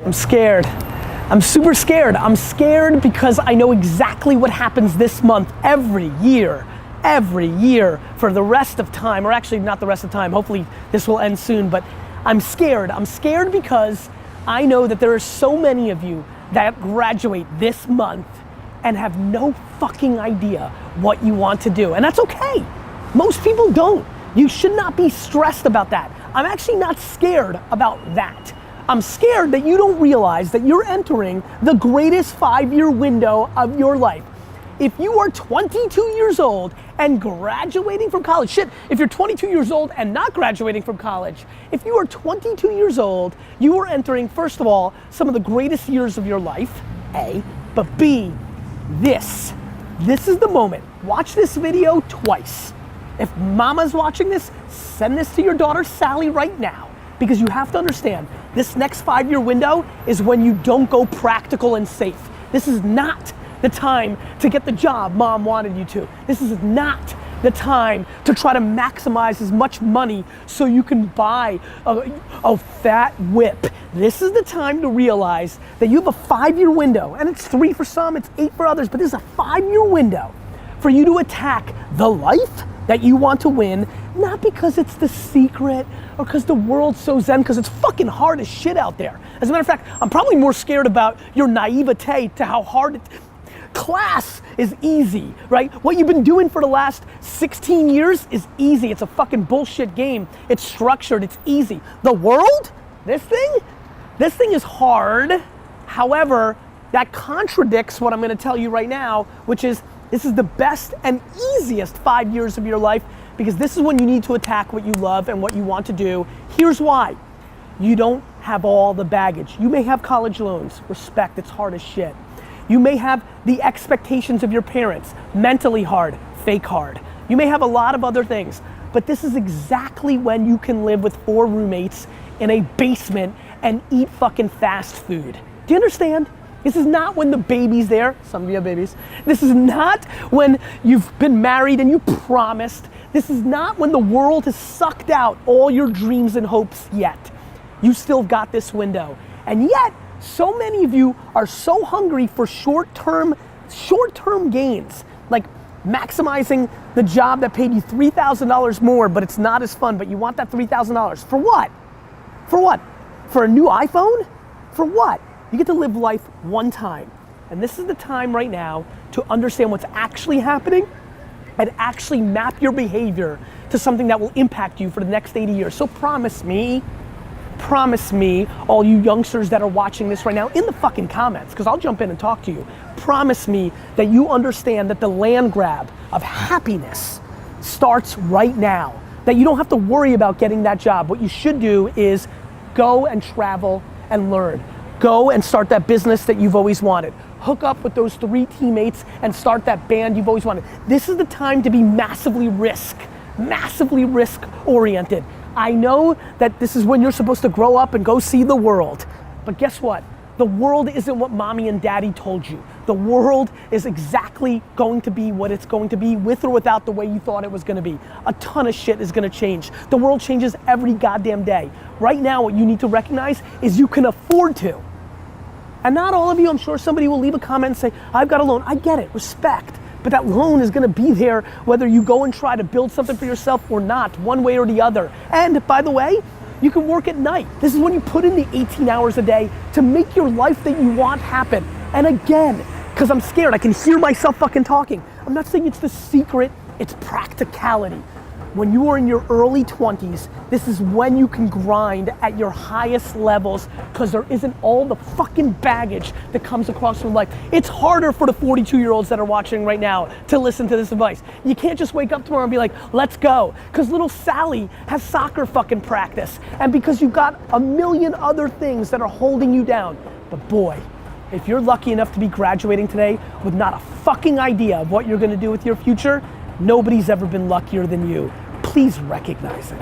I'm scared. I'm super scared. I'm scared because I know exactly what happens this month every year for the rest of time, or actually not the rest of time, hopefully this will end soon, but I'm scared. I'm scared because I know that there are so many of you that graduate this month and have no fucking idea what you want to do, and that's okay. Most people don't. You should not be stressed about that. I'm actually not scared about that. I'm scared that you don't realize that you're entering the greatest 5-year window of your life. If you are 22 years old and graduating from college, shit, if you're 22 years old and not graduating from college, if you are 22 years old, you are entering, first of all, some of the greatest years of your life, A, but B, this is the moment. Watch this video twice. If mama's watching this, send this to your daughter Sally right now. Because you have to understand, this next 5-year window is when you don't go practical and safe. This is not the time to get the job mom wanted you to. This is not the time to try to maximize as much money so you can buy a fat whip. This is the time to realize that you have a 5-year window, and it's 3 for some, it's 8 for others, but this is a 5-year window for you to attack the life that you want to win, not because it's the secret or because the world's so zen, because it's fucking hard as shit out there. As a matter of fact, I'm probably more scared about your naivete to how hard it, class is easy, right? What you've been doing for the last 16 years is easy. It's a fucking bullshit game. It's structured, it's easy. The world, this thing is hard. However, that contradicts what I'm gonna tell you right now, which is this is the best and easiest 5 years of your life, because this is when you need to attack what you love and what you want to do. Here's why. You don't have all the baggage. You may have college loans, respect, it's hard as shit. You may have the expectations of your parents, mentally hard, fake hard. You may have a lot of other things, but this is exactly when you can live with 4 roommates in a basement and eat fucking fast food. Do you understand? This is not when the baby's there. Some of you have babies. This is not when you've been married and you promised. This is not when the world has sucked out all your dreams and hopes yet. You still got this window. And yet, so many of you are so hungry for short-term gains, like maximizing the job that paid you $3,000 more, but it's not as fun, but you want that $3,000. For what? For what? For a new iPhone? For what? You get to live life one time. And this is the time right now to understand what's actually happening and actually map your behavior to something that will impact you for the next 80 years. So promise me, all you youngsters that are watching this right now, in the fucking comments, because I'll jump in and talk to you, promise me that you understand that the land grab of happiness starts right now. That you don't have to worry about getting that job. What you should do is go and travel and learn. Go and start that business that you've always wanted. Hook up with those 3 teammates and start that band you've always wanted. This is the time to be massively risk oriented. I know that this is when you're supposed to grow up and go see the world, but guess what? The world isn't what mommy and daddy told you. The world is exactly going to be what it's going to be, with or without the way you thought it was gonna be. A ton of shit is gonna change. The world changes every goddamn day. Right now, what you need to recognize is you can afford to. And not all of you, I'm sure somebody will leave a comment and say, I've got a loan. I get it, respect. But that loan is gonna be there whether you go and try to build something for yourself or not, one way or the other. And by the way, you can work at night. This is when you put in the 18 hours a day to make your life that you want happen. And again, because I'm scared, I can hear myself fucking talking. I'm not saying it's the secret, it's practicality. When you are in your early 20s, this is when you can grind at your highest levels, because there isn't all the fucking baggage that comes across from life. It's harder for the 42-year-olds that are watching right now to listen to this advice. You can't just wake up tomorrow and be like, let's go. Because little Sally has soccer fucking practice. And because you've got a million other things that are holding you down. But boy, if you're lucky enough to be graduating today with not a fucking idea of what you're gonna do with your future, nobody's ever been luckier than you. Please recognize it.